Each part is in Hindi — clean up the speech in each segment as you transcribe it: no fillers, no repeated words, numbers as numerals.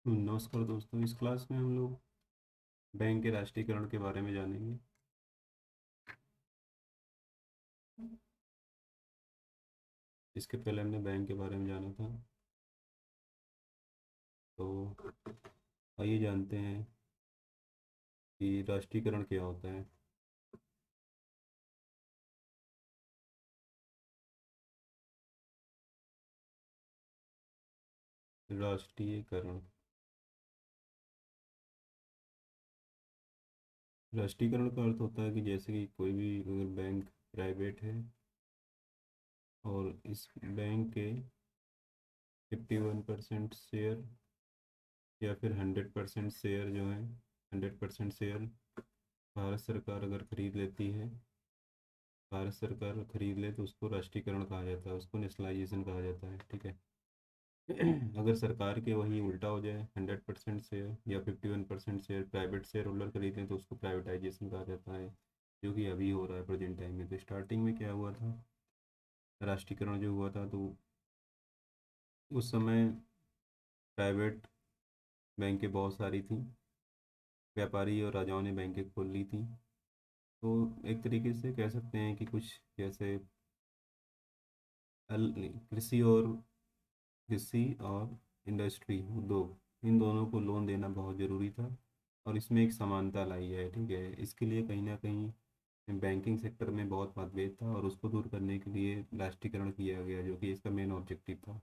नमस्कार दोस्तों। इस क्लास में हम लोग बैंक के राष्ट्रीयकरण के बारे में जानेंगे। इसके पहले हमने बैंक के बारे में जाना था, तो आइए जानते हैं कि राष्ट्रीयकरण क्या होता है। राष्ट्रीयकरण राष्ट्रीयकरण का अर्थ होता है कि जैसे कि कोई भी अगर बैंक प्राइवेट है और इस बैंक के 51% शेयर या फिर 100% शेयर जो है, 100% शेयर भारत सरकार अगर खरीद लेती है, भारत सरकार खरीद ले तो उसको राष्ट्रीयकरण कहा जाता है, उसको नेशनलाइजेशन कहा जाता है। ठीक है। अगर सरकार के वही उल्टा हो जाए, 100% शेयर या 51% शेयर प्राइवेट शेयर होल्डर खरीदें तो उसको प्राइवेटाइजेशन कहा जाता है, जो कि अभी हो रहा है प्रेजेंट टाइम में। तो स्टार्टिंग में क्या हुआ था, राष्ट्रीयकरण जो हुआ था, तो उस समय प्राइवेट बैंकें बहुत सारी थी, व्यापारी और राजाओं ने बैंकें खोल ली थी। तो एक तरीके से कह सकते हैं कि कुछ जैसे कृषि और इंडस्ट्री उद्योग, इन दोनों को लोन देना बहुत ज़रूरी था और इसमें एक समानता लाई है। ठीक है। इसके लिए कहीं ना कहीं बैंकिंग सेक्टर में बहुत मतभेद था और उसको दूर करने के लिए राष्ट्रीयकरण किया गया, जो कि इसका मेन ऑब्जेक्टिव था।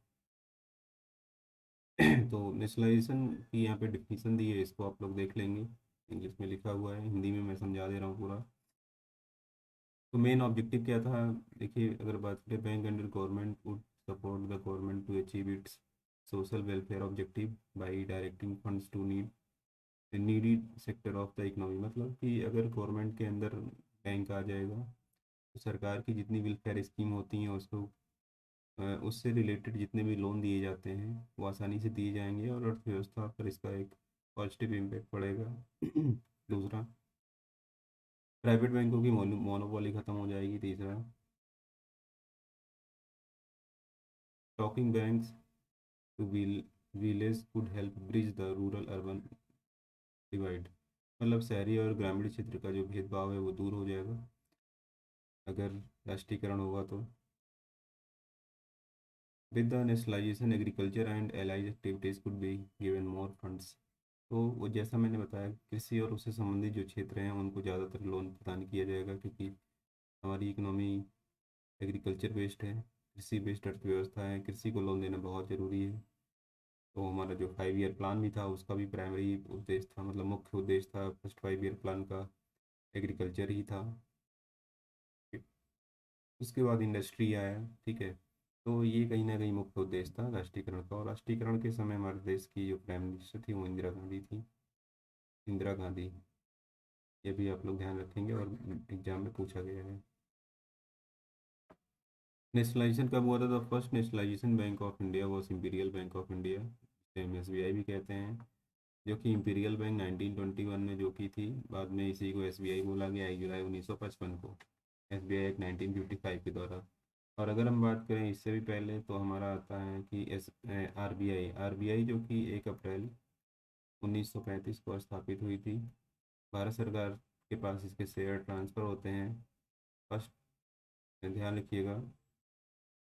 तो नेशनलाइजेशन की यहाँ पे डिफिनीशन दी है, इसको आप लोग देख लेंगे, इंग्लिश में लिखा हुआ है, हिंदी में मैं समझा दे रहा हूँ पूरा। तो मेन ऑब्जेक्टिव क्या था, देखिए, अगर बात करें, bank under government would support the government to achieve its social welfare objective by directing funds to needy sector of the economy. मतलब कि अगर गवर्नमेंट के अंदर बैंक आ जाएगा तो सरकार की जितनी वेलफेयर स्कीम होती हैं उसको उससे रिलेटेड जितने भी लोन दिए जाते हैं वो आसानी से दिए जाएंगे और अर्थव्यवस्था पर इसका एक पॉजिटिव इम्पैक्ट पड़ेगा। दूसरा, प्राइवेट बैंकों की मोनोपोली खत्म हो जाएगी। तीसरा, talking banks to village could help bridge the rural urban divide. मतलब शहरी और ग्रामीण क्षेत्र का जो भेदभाव है वो दूर हो जाएगा अगर राष्ट्रीयकरण होगा तो। With the nationalisation agriculture and allied activities could be given more funds. तो वो जैसा मैंने बताया, कृषि और उससे संबंधित जो क्षेत्र हैं उनको ज़्यादातर लोन प्रदान किया जाएगा, क्योंकि हमारी इकोनॉमी एग्रीकल्चर बेस्ड है, कृषि बेस्ड अर्थव्यवस्था है, कृषि को लोन देना बहुत ज़रूरी है। तो हमारा जो 5 ईयर प्लान भी था उसका भी प्राइमरी उद्देश्य था, मतलब मुख्य उद्देश्य था फर्स्ट 5 ईयर प्लान का एग्रीकल्चर ही था। उसके बाद इंडस्ट्री आया। ठीक है। तो ये कहीं ना कहीं मुख्य उद्देश्य था राष्ट्रीयकरण का। और राष्ट्रीयकरण के समय हमारे देश की जो प्राइम मिनिस्टर थी वो इंदिरा गांधी थी। इंदिरा गांधी, ये भी आप लोग ध्यान रखेंगे और एग्जाम में पूछा गया है। नेशनलाइजेशन कब हुआ था? The first nationalisation bank of India was imperial bank of India, same SBI भी कहते हैं, जो कि इंपीरियल बैंक 1921 में जो की थी। बाद में इसी को एसबीआई बोला गया 1 जुलाई 1955 को, एसबीआई एक्ट 1955 के द्वारा। और अगर हम बात करें इससे भी पहले, तो हमारा आता है कि आरबीआई आरबीआई जो कि 1 अप्रैल 1935 को स्थापित हुई थी। भारत सरकार के पास इसके शेयर ट्रांसफ़र होते हैं। फर्स्ट, ध्यान रखिएगा,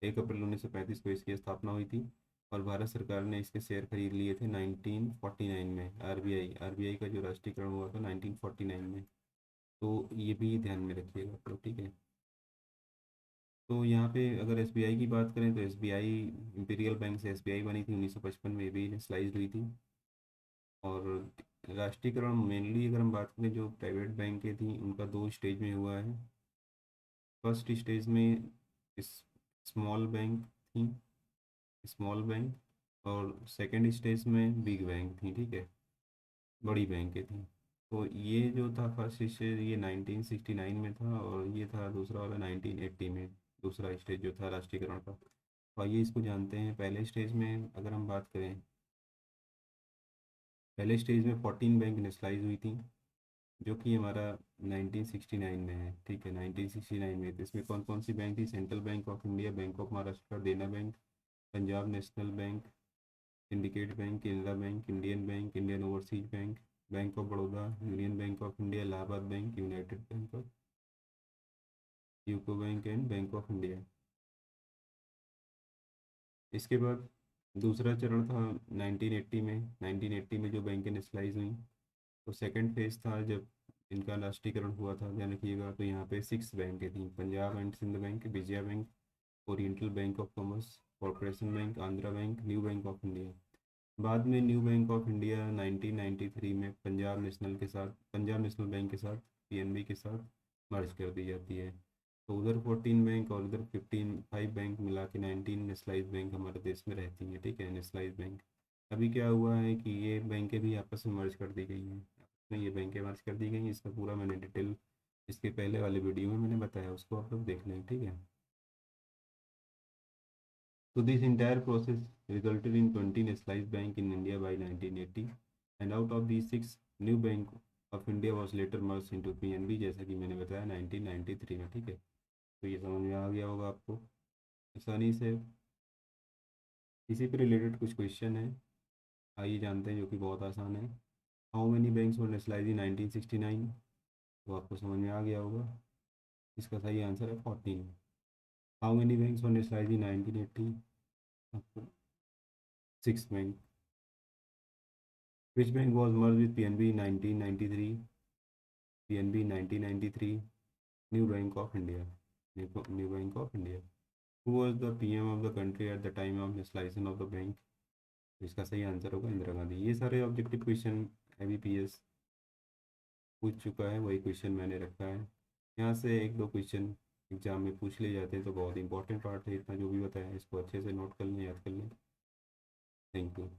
1 अप्रैल 1935 को इसकी स्थापना हुई थी और भारत सरकार ने इसके शेयर खरीद लिए थे 1949 में। आरबीआई का जो राष्ट्रीयकरण हुआ था 1949 में। तो ये भी ध्यान में रखिएगा आप लोग। ठीक है। तो यहाँ पे अगर एसबीआई की बात करें तो एसबीआई इंपीरियल बैंक से एसबीआई बनी थी 1955 में, भी नेशनलाइज हुई थी। और राष्ट्रीयकरण मेनली अगर हम बात करें, जो प्राइवेट बैंकें थी उनका 2 स्टेज में हुआ है। फर्स्ट स्टेज में इस स्मॉल बैंक थी, स्मॉल बैंक, और सेकंड स्टेज में बिग बैंक थी। ठीक है, बड़ी बैंकें थी। तो ये जो था फर्स्ट स्टेज, ये 1969 में था और ये था दूसरा वाला 1980 में, दूसरा स्टेज जो था राष्ट्रीयकरण का। तो आइए इसको जानते हैं। पहले स्टेज में अगर हम बात करें, पहले स्टेज में 14 बैंक नेशनलाइज हुई थी, जो कि हमारा 1969 में है। ठीक है, 1969 में। तो इसमें कौन कौन सी बैंक थी? Central bank of India, bank of Maharashtra, Dena bank, Punjab national bank, syndicate bank, Canara bank, Indian bank, Indian overseas bank, bank of Baroda, union bank of India, Allahabad bank, united bank of, UCO bank and bank of India. इसके बाद दूसरा चरण था 1980 में। 1980 में जो बैंकें नेशनलाइज हुई, तो सेकंड फेज था जब इनका राष्ट्रीयकरण हुआ था, ध्यान रखिएगा। तो यहाँ पे 6 बैंकें थी, Punjab and Sindh Bank, Vijaya Bank, Oriental Bank of Commerce, Corporation Bank, Andhra Bank, New Bank of India. बाद में न्यू बैंक ऑफ इंडिया 1993 में पंजाब नेशनल बैंक के साथ, पीएनबी के साथ मर्ज कर दी जाती है। तो उधर 14 बैंक और उधर 5 बैंक मिला के 19 नेशनलाइज बैंक हमारे देश में रहती हैं, ठीक है, नेशनलाइज बैंक। अभी क्या हुआ है कि ये बैंकें भी आपस में मर्ज कर दी गई हैं, आपस में ये बैंकें मर्ज कर दी गई हैं। इसका पूरा मैंने डिटेल इसके पहले वाले वीडियो में मैंने बताया, उसको आप लोग देख लें, ठीक है। So this entire process resulted in 20 nationalized bank in India by 1980, and out of these 6, new Bank of India was later merged into PNB, जैसा कि मैंने बताया 1993 में, ठीक है। तो ये समझ में आ गया होगा आपको आसानी से। इसी पे रिलेटेड कुछ क्वेश्चन है, आइए जानते हैं, जो कि बहुत आसान है। How many banks were nationalise इन 1969, तो आपको समझ में आ गया होगा। इसका सही आंसर है 14। How many banks were nationalise in 1980, 6 bank. Which bank was merged with PNB in 1993? PNB 1993, New Bank of India. New Bank of India. Who was the PM of the country at the time of nationalization of the bank? इसका सही आंसर होगा इंदिरा गांधी। ये सारे ऑब्जेक्टिव क्वेश्चन IBPS पूछ चुका है, वही क्वेश्चन मैंने रखा है। यहाँ से एक दो क्वेश्चन एग्जाम में पूछ ले जाते हैं, तो बहुत इंपॉर्टेंट पार्ट है। इतना जो भी बताया इसको अच्छे से नोट कर लें, याद कर लें। Thank you.